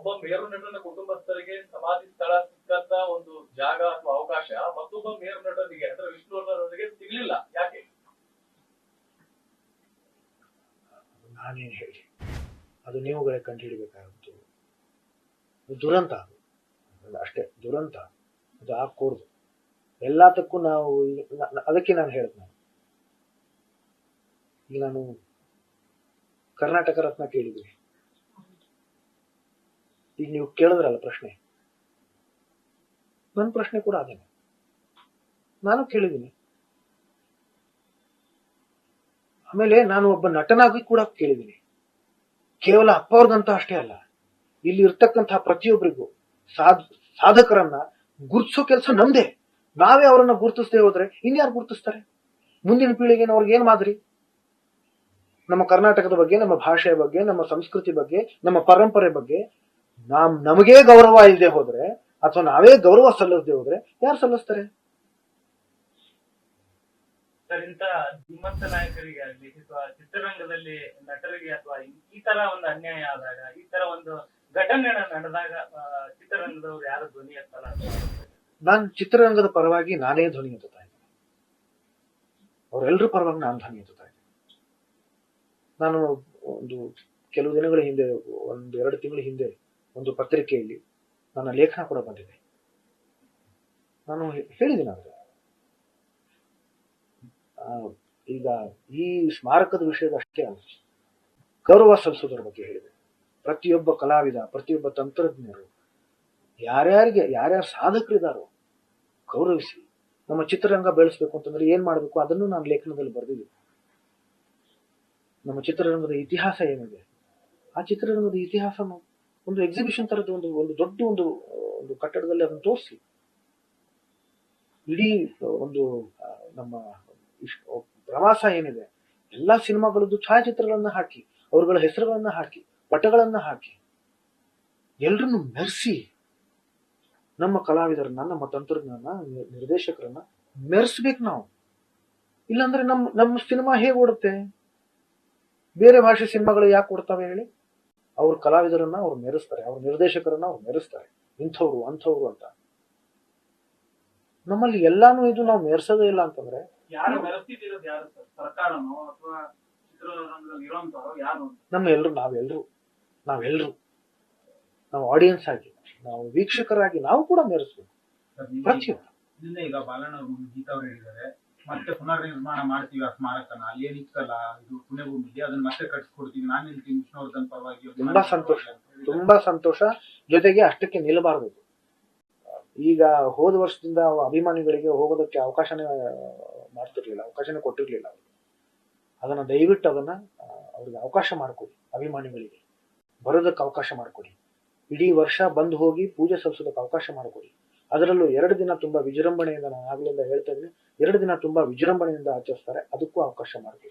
ಒಬ್ಬ ಮೇರು ನಟನ ಕುಟುಂಬಸ್ಥರಿಗೆ ಸಮಾಧಿ ಸ್ಥಳ ಸಿಕ್ಕಂತ ಒಂದು ಜಾಗ ಅಥವಾ ಅವಕಾಶ ಮತ್ತೊಬ್ಬ ಮೇರು ನಟನಿಗೆ ಅಂದ್ರೆ ವಿಷ್ಣುವರ್ಧನ್ ಅವರಿಗೆ ಸಿಗ್ಲಿಲ್ಲ, ಯಾಕೆ? ನಾನೇನು ಹೇಳಿ, ಅದು ನೀವುಗಳೇ ಕಂಡು ಹಿಡಿಬೇಕಾಗುತ್ತೆ. ದುರಂತ ಅದು ಅಷ್ಟೇ, ದುರಂತ ಅದು ಆಗ್ಕೂಡ್ದು. ಎಲ್ಲದಕ್ಕೂ ನಾವು ಅದಕ್ಕೆ ನಾನು ಹೇಳಿದ್, ಈಗ ನಾನು ಕರ್ನಾಟಕ ರತ್ನ ಕೇಳಿದ್ದೀನಿ. ಈಗ ನೀವು ಕೇಳಿದ್ರಲ್ಲ ಪ್ರಶ್ನೆ, ನನ್ನ ಪ್ರಶ್ನೆ ಕೂಡ ಅದೇನೆ, ನಾನು ಕೇಳಿದ್ದೀನಿ. ಆಮೇಲೆ ನಾನು ಒಬ್ಬ ನಟನಾಗಿ ಕೂಡ ಕೇಳಿದ್ದೀನಿ. ಕೇವಲ ಅಪ್ಪ ಅವ್ರಿಗಂತ ಅಷ್ಟೇ ಅಲ್ಲ, ಇಲ್ಲಿ ಇರ್ತಕ್ಕಂತಹ ಪ್ರತಿಯೊಬ್ಬರಿಗೂ ಸಾಧಕರನ್ನ ಗುರುತಿಸೋ ಕೆಲಸ ನಮ್ದೇ. ನಾವೇ ಅವರನ್ನ ಗುರುತಿಸದೆ ಹೋದ್ರೆ ಇನ್ಯಾರು ಗುರುತಿಸ್ತಾರೆ? ಮುಂದಿನ ಪೀಳಿಗೆನ ಅವ್ರಿಗೆ ಏನ್ ಮಾದರಿ? ನಮ್ಮ ಕರ್ನಾಟಕದ ಬಗ್ಗೆ, ನಮ್ಮ ಭಾಷೆಯ ಬಗ್ಗೆ, ನಮ್ಮ ಸಂಸ್ಕೃತಿ ಬಗ್ಗೆ, ನಮ್ಮ ಪರಂಪರೆ ಬಗ್ಗೆ ನಮಗೇ ಗೌರವ ಇಲ್ಲದೆ ಹೋದ್ರೆ, ಅಥವಾ ನಾವೇ ಗೌರವ ಸಲ್ಲಿಸದೆ ಹೋದ್ರೆ ಯಾರು ಸಲ್ಲಿಸ್ತಾರೆ? ಸರ್, ಇಂತ ಧೀಮಂತ ನಾಯಕರಿಗೆ ಆಗಲಿ ಅಥವಾ ಚಿತ್ರರಂಗದಲ್ಲಿ ನಟರಿಗೆ ಅಥವಾ ಈ ತರ ಒಂದು ಅನ್ಯಾಯ ಆದಾಗ, ಈ ತರ ಒಂದು ಘಟನೆ ನಡೆದಾಗ ಚಿತ್ರರಂಗದವ್ರು ಯಾರು ಧ್ವನಿ ಎತ್ತಲ್ಲ? ನಾನು ಚಿತ್ರರಂಗದ ಪರವಾಗಿ ನಾನೇ ಧ್ವನಿ ಎತ್ತುತ್ತಾ ಇದ್ದೀನಿ. ಅವರೆಲ್ಲರ ಪರವಾಗಿ ನಾನು ಧ್ವನಿ ಎತ್ತುತ್ತಾ ಇದ್ದೀನಿ. ನಾನು ಕೆಲವು ದಿನಗಳ ಹಿಂದೆ, 1-2 ತಿಂಗಳ ಹಿಂದೆ ಒಂದು ಪತ್ರಿಕೆಯಲ್ಲಿ ನನ್ನ ಲೇಖನ ಕೂಡ ಬಂದಿದೆ. ನಾನು ಹೇಳಿದ್ದೀನಿ ಅಂದ್ರೆ, ಈಗ ಈ ಸ್ಮಾರಕದ ವಿಷಯದ ಅಷ್ಟೇ ಅಲ್ಲ, ಗೌರವ ಸಲ್ಲಿಸೋದ್ರ ಬಗ್ಗೆ ಹೇಳಿದೆ. ಪ್ರತಿಯೊಬ್ಬ ಕಲಾವಿದ, ಪ್ರತಿಯೊಬ್ಬ ತಂತ್ರಜ್ಞರು, ಯಾರ್ಯಾರು ಸಾಧಕರಿದ್ದಾರೋ ಗೌರವಿಸಿ ನಮ್ಮ ಚಿತ್ರರಂಗ ಬೆಳೆಸ್ಬೇಕು ಅಂತಂದ್ರೆ ಏನ್ ಮಾಡ್ಬೇಕು ಅದನ್ನು ನಾನು ಲೇಖನದಲ್ಲಿ ಬರೆದಿದ್ದೀನಿ. ನಮ್ಮ ಚಿತ್ರರಂಗದ ಇತಿಹಾಸ ಏನಿದೆ, ಆ ಚಿತ್ರರಂಗದ ಇತಿಹಾಸ ಒಂದು ಎಕ್ಸಿಬಿಷನ್ ತರದ ಒಂದು ದೊಡ್ಡ ಒಂದು ಕಟ್ಟಡದಲ್ಲಿ ಅದನ್ನು ತೋರಿಸಿ, ಇಡೀ ಒಂದು ನಮ್ಮ ಪ್ರವಾಸ ಏನಿದೆ ಎಲ್ಲಾ ಸಿನಿಮಾಗಳದ್ದು ಛಾಯಾಚಿತ್ರಗಳನ್ನ ಹಾಕಿ, ಅವ್ರಗಳ ಹೆಸರುಗಳನ್ನ ಹಾಕಿ, ಪಟಗಳನ್ನ ಹಾಕಿ, ಎಲ್ರನ್ನು ಮೆರೆಸಿ ನಮ್ಮ ಕಲಾವಿದರನ್ನ, ನಮ್ಮ ತಂತ್ರಜ್ಞಾನ, ನಿರ್ದೇಶಕರನ್ನ ಮೆರೆಸ್ಬೇಕು ನಾವು. ಇಲ್ಲಾಂದ್ರೆ ನಮ್ಮ ಸಿನಿಮಾ ಹೇಗೆ ಓಡುತ್ತೆ? ಬೇರೆ ಭಾಷೆ ಸಿನಿಮಾಗಳು ಯಾಕೆ ಓಡ್ತಾವೆ ಹೇಳಿ? ಅವ್ರ ಕಲಾವಿದರನ್ನ ಅವ್ರು ಮೆರೆಸ್ತಾರೆ, ಅವ್ರ ನಿರ್ದೇಶಕರನ್ನ ಅವ್ರು ಮೆರೆಸ್ತಾರೆ, ಇಂಥವ್ರು ಅಂಥವ್ರು ಅಂತ. ನಮ್ಮಲ್ಲಿ ಎಲ್ಲಾನು ಇದು ನಾವು ಮೆರೆಸೋದೇ ಇಲ್ಲ ಅಂತಂದ್ರೆ ಯಾರು ಮೆರೆಸ್ತಿರೋದು? ಯಾರು ಸರ್? ಸರ್ಕಾರನೋ ಅಥವಾ ಚಿತ್ರರಂಗದಲ್ಲಿ ಇರೋಂಥವ್ರು ಯಾರು? ನಾವೆಲ್ಲರೂ ನಾವು ಆಡಿಯನ್ಸ್ ಆಗಿ, ನಾವು ವೀಕ್ಷಕರಾಗಿ ನಾವು ಕೂಡ ಮೆರೆಸ್ಬೇಕು ಪ್ರತಿಯೊಂದು. ಈಗ ಬಾಲಣ್ಣ ಗೀತಾ ಅವ್ರು ಹೇಳಿದ್ದಾರೆ, ಮತ್ತೆ ಪುನರ್ ನಿರ್ಮಾಣ ಮಾಡ್ತೀವಿ ಆ ಸ್ಮಾರಕನ, ಅಲ್ಲಿ ಏನಿತ್ತಲ್ಲ ಇದು ಪುಣ್ಯಭೂಮಿಗೆ ಅದನ್ನ ಮತ್ತೆ ಕಟ್ಸ್ಕೊಡ್ತೀವಿ. ನಾನು ಹೇಳ್ತೀನಿ ವಿಷ್ಣುವರ್ಧನ್ ಪರವಾಗಿ. ತುಂಬಾ ಸಂತೋಷ. ಜೊತೆಗೆ ಅಷ್ಟಕ್ಕೆ ನಿಲ್ಲಬಾರದು. ಈಗ ಹೋದ ವರ್ಷದಿಂದ ಅಭಿಮಾನಿಗಳಿಗೆ ಹೋಗೋದಕ್ಕೆ ಅವಕಾಶನೇ ಮಾಡ್ತಿರ್ಲಿಲ್ಲ, ಅವಕಾಶನೇ ಕೊಟ್ಟಿರ್ಲಿಲ್ಲ ಅವರು. ಅದನ್ನ ದಯವಿಟ್ಟು ಅವ್ರಿಗೆ ಅವಕಾಶ ಮಾಡಿಕೊಡಿ, ಅಭಿಮಾನಿಗಳಿಗೆ ಬರೋದಕ್ಕೆ ಅವಕಾಶ ಮಾಡಿಕೊಡಿ. ಇಡೀ ವರ್ಷ ಬಂದು ಹೋಗಿ ಪೂಜೆ ಸಲ್ಲಿಸೋದಕ್ಕೆ ಅವಕಾಶ ಮಾಡಿಕೊಡಿ. ಅದರಲ್ಲೂ 2 ದಿನ ತುಂಬಾ ವಿಜೃಂಭಣೆಯಿಂದ, ನಾನು ಆಗ್ಲಿಂದ ಹೇಳ್ತಾ ಇದ್ದೀನಿ, 2 ದಿನ ತುಂಬಾ ವಿಜೃಂಭಣೆಯಿಂದ ಆಚರಿಸ್ತಾರೆ, ಅದಕ್ಕೂ ಅವಕಾಶ ಮಾಡಿಕೊಡಿ.